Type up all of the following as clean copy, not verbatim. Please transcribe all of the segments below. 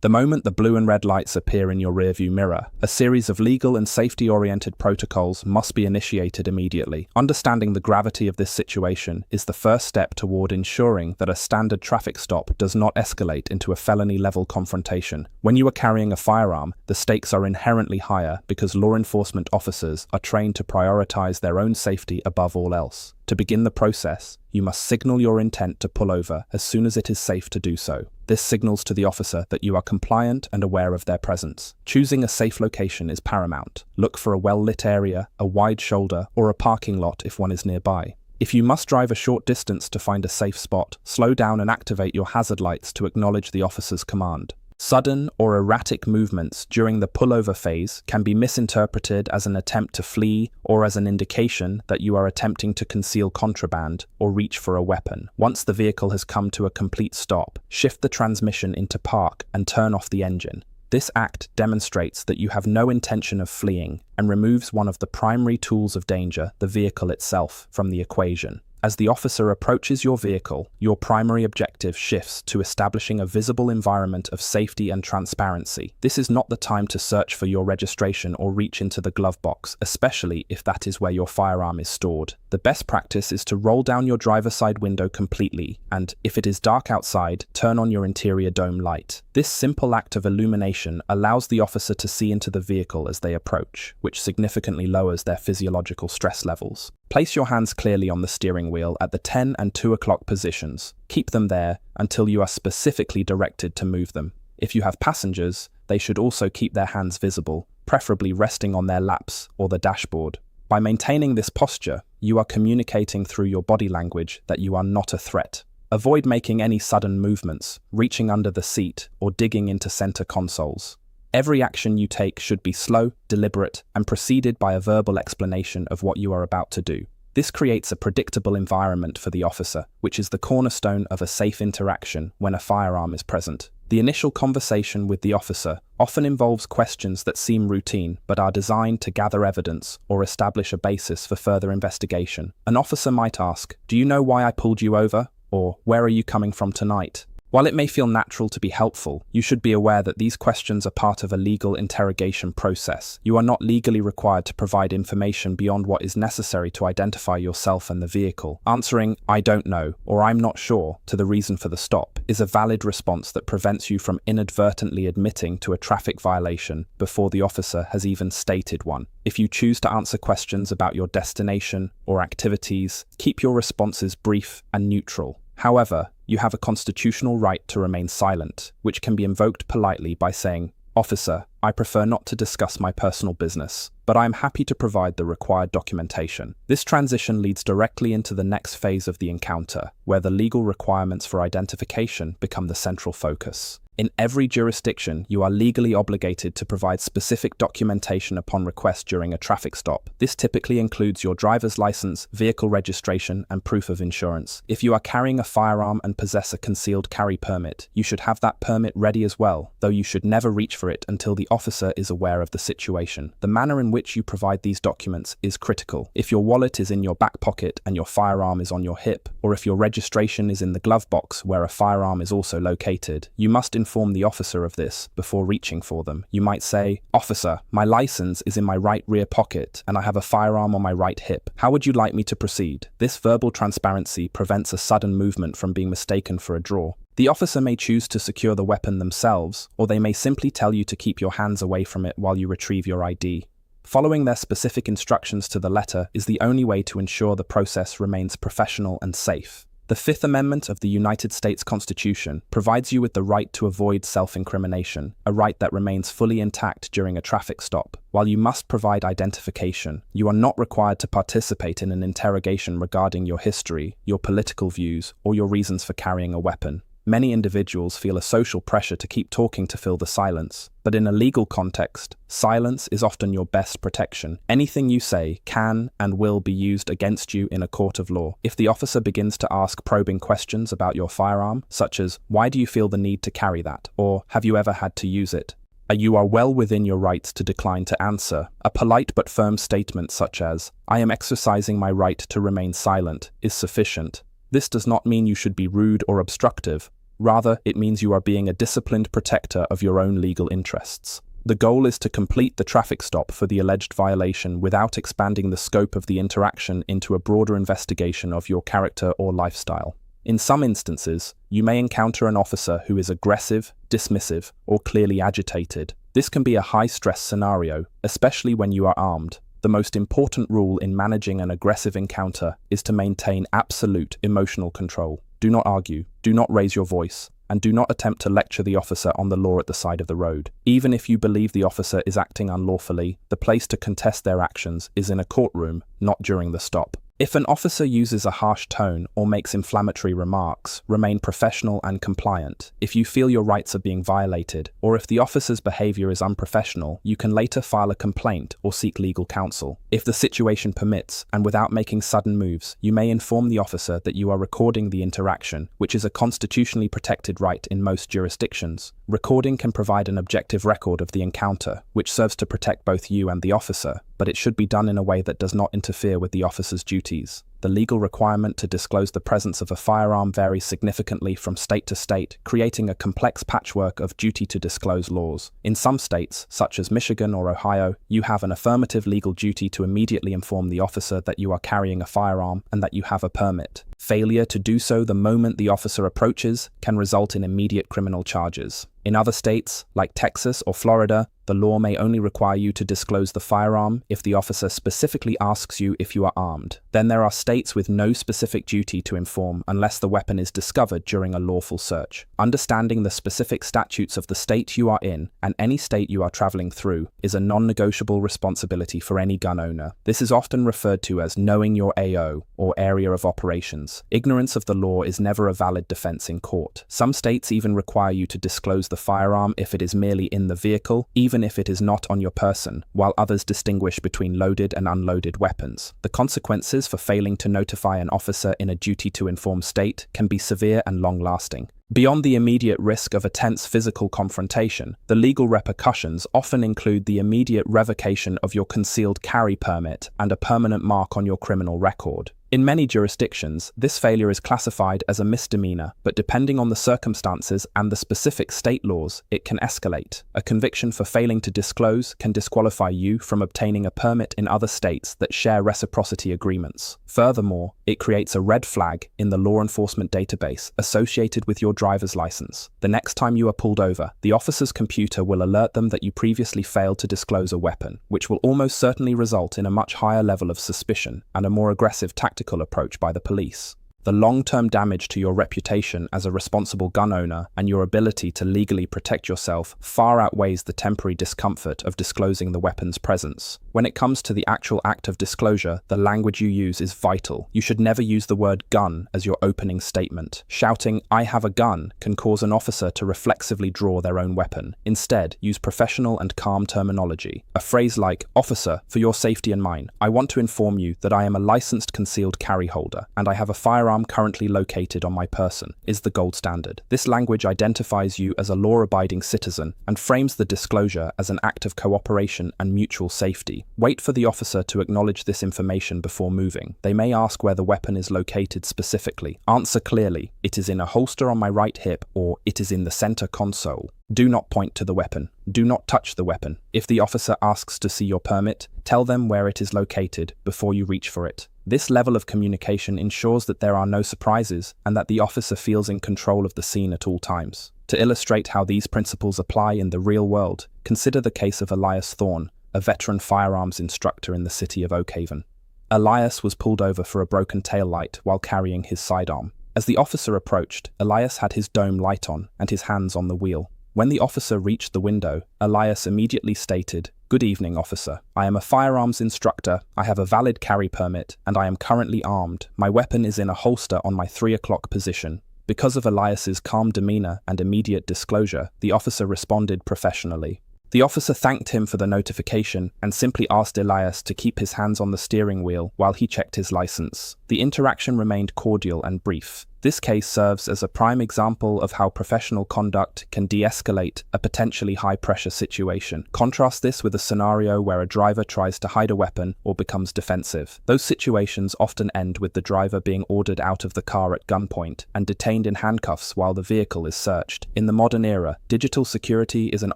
The moment the blue and red lights appear in your rearview mirror, a series of legal and safety-oriented protocols must be initiated immediately. Understanding the gravity of this situation is the first step toward ensuring that a standard traffic stop does not escalate into a felony-level confrontation. When you are carrying a firearm, the stakes are inherently higher because law enforcement officers are trained to prioritize their own safety above all else. To begin the process, you must signal your intent to pull over as soon as it is safe to do so. This signals to the officer that you are compliant and aware of their presence. Choosing a safe location is paramount. Look for a well-lit area, a wide shoulder, or a parking lot if one is nearby. If you must drive a short distance to find a safe spot, slow down and activate your hazard lights to acknowledge the officer's command. Sudden or erratic movements during the pullover phase can be misinterpreted as an attempt to flee or as an indication that you are attempting to conceal contraband or reach for a weapon. Once the vehicle has come to a complete stop, shift the transmission into park and turn off the engine. This act demonstrates that you have no intention of fleeing and removes one of the primary tools of danger, the vehicle itself, from the equation. As the officer approaches your vehicle, your primary objective shifts to establishing a visible environment of safety and transparency. This is not the time to search for your registration or reach into the glove box, especially if that is where your firearm is stored. The best practice is to roll down your driver's side window completely and, if it is dark outside, turn on your interior dome light. This simple act of illumination allows the officer to see into the vehicle as they approach, which significantly lowers their physiological stress levels. Place your hands clearly on the steering wheel at the 10 and 2 o'clock positions. Keep them there until you are specifically directed to move them. If you have passengers, they should also keep their hands visible, preferably resting on their laps or the dashboard. By maintaining this posture, you are communicating through your body language that you are not a threat. Avoid making any sudden movements, reaching under the seat, or digging into center consoles. Every action you take should be slow, deliberate, and preceded by a verbal explanation of what you are about to do. This creates a predictable environment for the officer, which is the cornerstone of a safe interaction when a firearm is present. The initial conversation with the officer often involves questions that seem routine but are designed to gather evidence or establish a basis for further investigation. An officer might ask, "Do you know why I pulled you over?" Or, "Where are you coming from tonight?" While it may feel natural to be helpful, you should be aware that these questions are part of a legal interrogation process. You are not legally required to provide information beyond what is necessary to identify yourself and the vehicle. Answering, "I don't know," or "I'm not sure," to the reason for the stop is a valid response that prevents you from inadvertently admitting to a traffic violation before the officer has even stated one. If you choose to answer questions about your destination or activities, keep your responses brief and neutral. However, you have a constitutional right to remain silent, which can be invoked politely by saying, "Officer, I prefer not to discuss my personal business, but I am happy to provide the required documentation." This transition leads directly into the next phase of the encounter, where the legal requirements for identification become the central focus. In every jurisdiction, you are legally obligated to provide specific documentation upon request during a traffic stop. This typically includes your driver's license, vehicle registration, and proof of insurance. If you are carrying a firearm and possess a concealed carry permit, you should have that permit ready as well, though you should never reach for it until the officer is aware of the situation. The manner in which you provide these documents is critical. If your wallet is in your back pocket and your firearm is on your hip, or if your registration is in the glove box where a firearm is also located, you must inform the officer of this before reaching for them. You might say, "Officer, my license is in my right rear pocket and I have a firearm on my right hip. How would you like me to proceed?" This verbal transparency prevents a sudden movement from being mistaken for a draw. The officer may choose to secure the weapon themselves, or they may simply tell you to keep your hands away from it while you retrieve your ID. Following their specific instructions to the letter is the only way to ensure the process remains professional and safe. The Fifth Amendment of the United States Constitution provides you with the right to avoid self-incrimination, a right that remains fully intact during a traffic stop. While you must provide identification, you are not required to participate in an interrogation regarding your history, your political views, or your reasons for carrying a weapon. Many individuals feel a social pressure to keep talking to fill the silence, but in a legal context, silence is often your best protection. Anything you say can and will be used against you in a court of law. If the officer begins to ask probing questions about your firearm, such as, "Why do you feel the need to carry that?" or "Have you ever had to use it?" you are well within your rights to decline to answer. A polite but firm statement such as, "I am exercising my right to remain silent," is sufficient. This does not mean you should be rude or obstructive. Rather, it means you are being a disciplined protector of your own legal interests. The goal is to complete the traffic stop for the alleged violation without expanding the scope of the interaction into a broader investigation of your character or lifestyle. In some instances, you may encounter an officer who is aggressive, dismissive, or clearly agitated. This can be a high-stress scenario, especially when you are armed. The most important rule in managing an aggressive encounter is to maintain absolute emotional control. Do not argue, do not raise your voice, and do not attempt to lecture the officer on the law at the side of the road. Even if you believe the officer is acting unlawfully, the place to contest their actions is in a courtroom, not during the stop. If an officer uses a harsh tone or makes inflammatory remarks, remain professional and compliant. If you feel your rights are being violated, or if the officer's behavior is unprofessional, you can later file a complaint or seek legal counsel. If the situation permits, and without making sudden moves, you may inform the officer that you are recording the interaction, which is a constitutionally protected right in most jurisdictions. Recording can provide an objective record of the encounter, which serves to protect both you and the officer, but it should be done in a way that does not interfere with the officer's duties. The legal requirement to disclose the presence of a firearm varies significantly from state to state, creating a complex patchwork of duty to disclose laws. In some states, such as Michigan or Ohio, you have an affirmative legal duty to immediately inform the officer that you are carrying a firearm and that you have a permit. Failure to do so the moment the officer approaches can result in immediate criminal charges. In other states, like Texas or Florida, the law may only require you to disclose the firearm if the officer specifically asks you if you are armed. Then there are states with no specific duty to inform unless the weapon is discovered during a lawful search. Understanding the specific statutes of the state you are in and any state you are traveling through is a non-negotiable responsibility for any gun owner. This is often referred to as knowing your AO, or area of operations. Ignorance of the law is never a valid defense in court. Some states even require you to disclose the firearm if it is merely in the vehicle, even if it is not on your person, while others distinguish between loaded and unloaded weapons. The consequences for failing to notify an officer in a duty to inform state can be severe and long-lasting. Beyond the immediate risk of a tense physical confrontation, the legal repercussions often include the immediate revocation of your concealed carry permit and a permanent mark on your criminal record. In many jurisdictions, this failure is classified as a misdemeanor, but depending on the circumstances and the specific state laws, it can escalate. A conviction for failing to disclose can disqualify you from obtaining a permit in other states that share reciprocity agreements. Furthermore, it creates a red flag in the law enforcement database associated with your driver's license. The next time you are pulled over, the officer's computer will alert them that you previously failed to disclose a weapon, which will almost certainly result in a much higher level of suspicion and a more aggressive tactical approach by the police. The long-term damage to your reputation as a responsible gun owner and your ability to legally protect yourself far outweighs the temporary discomfort of disclosing the weapon's presence. When it comes to the actual act of disclosure, the language you use is vital. You should never use the word gun as your opening statement. Shouting, "I have a gun," can cause an officer to reflexively draw their own weapon. Instead, use professional and calm terminology. A phrase like, "Officer, for your safety and mine, I want to inform you that I am a licensed concealed carry holder and I have a firearm currently located on my person," is the gold standard. This language identifies you as a law-abiding citizen and frames the disclosure as an act of cooperation and mutual safety. Wait for the officer to acknowledge this information before moving. They may ask where the weapon is located specifically. Answer clearly, "It is in a holster on my right hip," or "It is in the center console." Do not point to the weapon. Do not touch the weapon. If the officer asks to see your permit, tell them where it is located before you reach for it. This level of communication ensures that there are no surprises and that the officer feels in control of the scene at all times. To illustrate how these principles apply in the real world, consider the case of Elias Thorne, a veteran firearms instructor in the city of Oakhaven. Elias was pulled over for a broken taillight while carrying his sidearm. As the officer approached, Elias had his dome light on and his hands on the wheel. When the officer reached the window, Elias immediately stated, "Good evening, officer. I am a firearms instructor, I have a valid carry permit, and I am currently armed. My weapon is in a holster on my 3 o'clock position." Because of Elias's calm demeanor and immediate disclosure, the officer responded professionally. The officer thanked him for the notification and simply asked Elias to keep his hands on the steering wheel while he checked his license. The interaction remained cordial and brief. This case serves as a prime example of how professional conduct can de-escalate a potentially high-pressure situation. Contrast this with a scenario where a driver tries to hide a weapon or becomes defensive. Those situations often end with the driver being ordered out of the car at gunpoint and detained in handcuffs while the vehicle is searched. In the modern era, digital security is an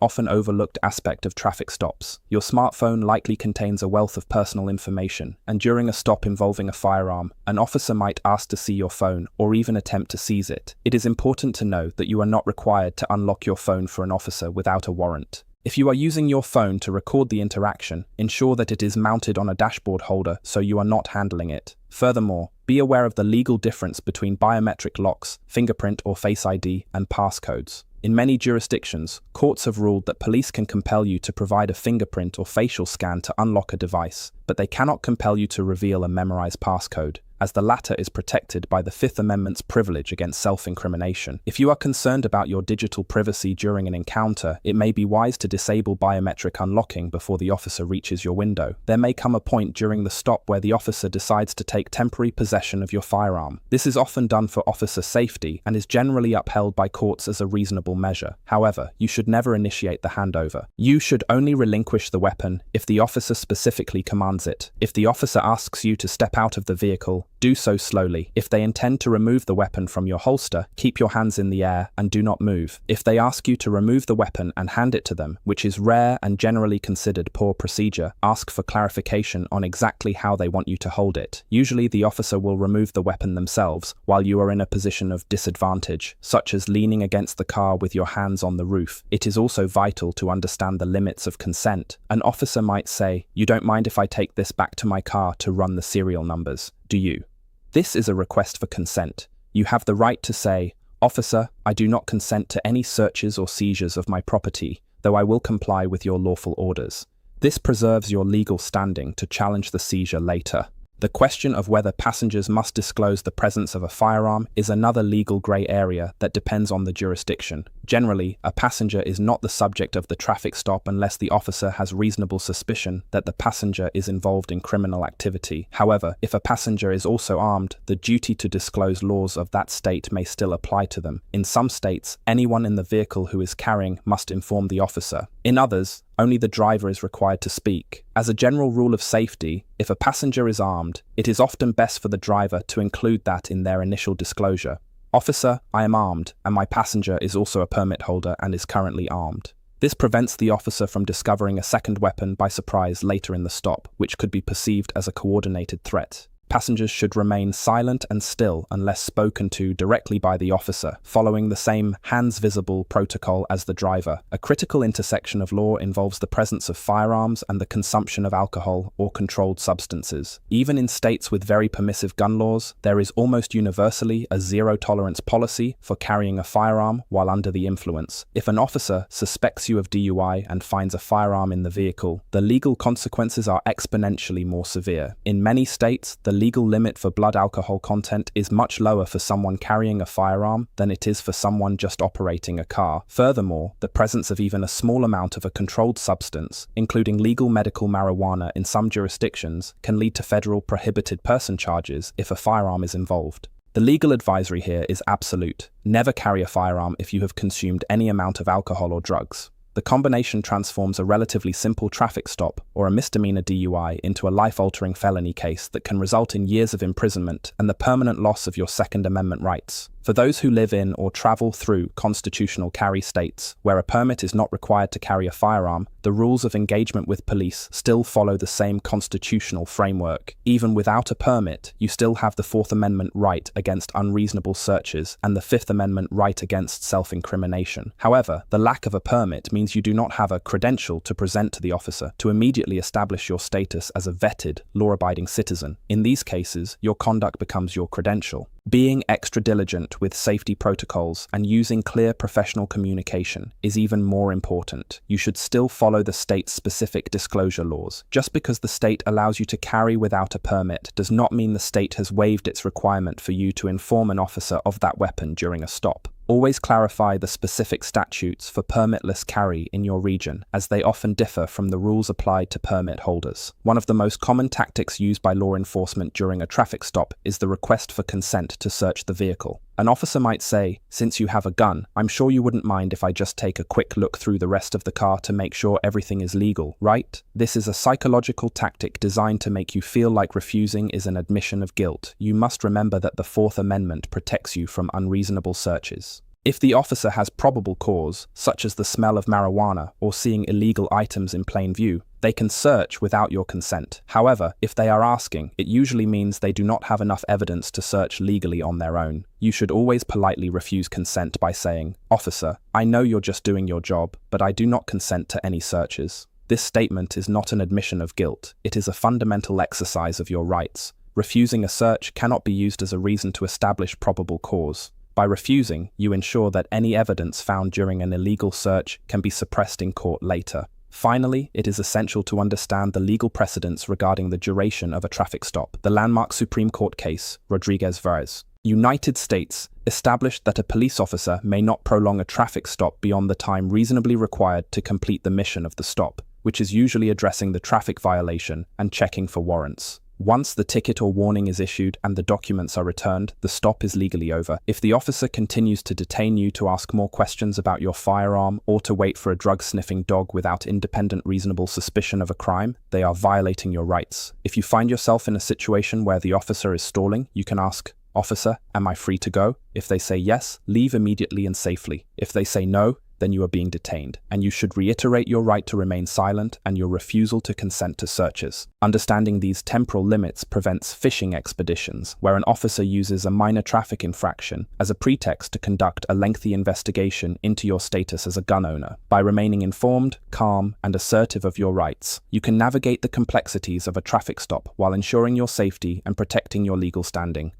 often overlooked aspect of traffic stops. Your smartphone likely contains a wealth of personal information, and during a stop involving a firearm, an officer might ask to see your phone or even attempt to seize it. It is important to know that you are not required to unlock your phone for an officer without a warrant. If you are using your phone to record the interaction, ensure that it is mounted on a dashboard holder so you are not handling it. Furthermore, be aware of the legal difference between biometric locks, fingerprint or Face ID, and passcodes. In many jurisdictions, courts have ruled that police can compel you to provide a fingerprint or facial scan to unlock a device, but they cannot compel you to reveal a memorized passcode, as the latter is protected by the Fifth Amendment's privilege against self-incrimination. If you are concerned about your digital privacy during an encounter, it may be wise to disable biometric unlocking before the officer reaches your window. There may come a point during the stop where the officer decides to take temporary possession of your firearm. This is often done for officer safety and is generally upheld by courts as a reasonable measure. However, you should never initiate the handover. You should only relinquish the weapon if the officer specifically commands it. If the officer asks you to step out of the vehicle, do so slowly. If they intend to remove the weapon from your holster, keep your hands in the air and do not move. If they ask you to remove the weapon and hand it to them, which is rare and generally considered poor procedure, ask for clarification on exactly how they want you to hold it. Usually the officer will remove the weapon themselves while you are in a position of disadvantage, such as leaning against the car with your hands on the roof. It is also vital to understand the limits of consent. An officer might say, "You don't mind if I take this back to my car to run the serial numbers, do you?" This is a request for consent. You have the right to say, "Officer, I do not consent to any searches or seizures of my property, though I will comply with your lawful orders." This preserves your legal standing to challenge the seizure later. The question of whether passengers must disclose the presence of a firearm is another legal grey area that depends on the jurisdiction. Generally, a passenger is not the subject of the traffic stop unless the officer has reasonable suspicion that the passenger is involved in criminal activity. However, if a passenger is also armed, the duty to disclose laws of that state may still apply to them. In some states, anyone in the vehicle who is carrying must inform the officer. In others, only the driver is required to speak. As a general rule of safety, if a passenger is armed, it is often best for the driver to include that in their initial disclosure. "Officer, I am armed, and my passenger is also a permit holder and is currently armed." This prevents the officer from discovering a second weapon by surprise later in the stop, which could be perceived as a coordinated threat. Passengers should remain silent and still unless spoken to directly by the officer, following the same hands visible protocol as the driver. A critical intersection of law involves the presence of firearms and the consumption of alcohol or controlled substances. Even in states with very permissive gun laws, there is almost universally a zero-tolerance policy for carrying a firearm while under the influence. If an officer suspects you of DUI and finds a firearm in the vehicle, the legal consequences are exponentially more severe. In many states, the legal limit for blood alcohol content is much lower for someone carrying a firearm than it is for someone just operating a car. Furthermore, the presence of even a small amount of a controlled substance, including legal medical marijuana in some jurisdictions, can lead to federal prohibited person charges if a firearm is involved. The legal advisory here is absolute. Never carry a firearm if you have consumed any amount of alcohol or drugs. The combination transforms a relatively simple traffic stop or a misdemeanor DUI into a life-altering felony case that can result in years of imprisonment and the permanent loss of your Second Amendment rights. For those who live in or travel through constitutional carry states, where a permit is not required to carry a firearm, the rules of engagement with police still follow the same constitutional framework. Even without a permit, you still have the Fourth Amendment right against unreasonable searches and the Fifth Amendment right against self-incrimination. However, the lack of a permit means you do not have a credential to present to the officer to immediately establish your status as a vetted, law-abiding citizen. In these cases, your conduct becomes your credential. Being extra diligent with safety protocols and using clear professional communication is even more important. You should still follow the state's specific disclosure laws. Just because the state allows you to carry without a permit does not mean the state has waived its requirement for you to inform an officer of that weapon during a stop. Always clarify the specific statutes for permitless carry in your region, as they often differ from the rules applied to permit holders. One of the most common tactics used by law enforcement during a traffic stop is the request for consent to search the vehicle. An officer might say, "Since you have a gun, I'm sure you wouldn't mind if I just take a quick look through the rest of the car to make sure everything is legal, right?" This is a psychological tactic designed to make you feel like refusing is an admission of guilt. You must remember that the Fourth Amendment protects you from unreasonable searches. If the officer has probable cause, such as the smell of marijuana or seeing illegal items in plain view, they can search without your consent. However, if they are asking, it usually means they do not have enough evidence to search legally on their own. You should always politely refuse consent by saying, "Officer, I know you're just doing your job, but I do not consent to any searches." This statement is not an admission of guilt. It is a fundamental exercise of your rights. Refusing a search cannot be used as a reason to establish probable cause. By refusing, you ensure that any evidence found during an illegal search can be suppressed in court later. Finally, it is essential to understand the legal precedents regarding the duration of a traffic stop. The landmark Supreme Court case, Rodriguez-Vargas, United States, established that a police officer may not prolong a traffic stop beyond the time reasonably required to complete the mission of the stop, which is usually addressing the traffic violation and checking for warrants. Once the ticket or warning is issued and the documents are returned, the stop is legally over. If the officer continues to detain you to ask more questions about your firearm or to wait for a drug-sniffing dog without independent reasonable suspicion of a crime, they are violating your rights. If you find yourself in a situation where the officer is stalling, you can ask, "Officer, am I free to go?" If they say yes, leave immediately and safely. If they say no, then you are being detained, and you should reiterate your right to remain silent and your refusal to consent to searches. Understanding these temporal limits prevents fishing expeditions, where an officer uses a minor traffic infraction as a pretext to conduct a lengthy investigation into your status as a gun owner. By remaining informed, calm, and assertive of your rights, you can navigate the complexities of a traffic stop while ensuring your safety and protecting your legal standing.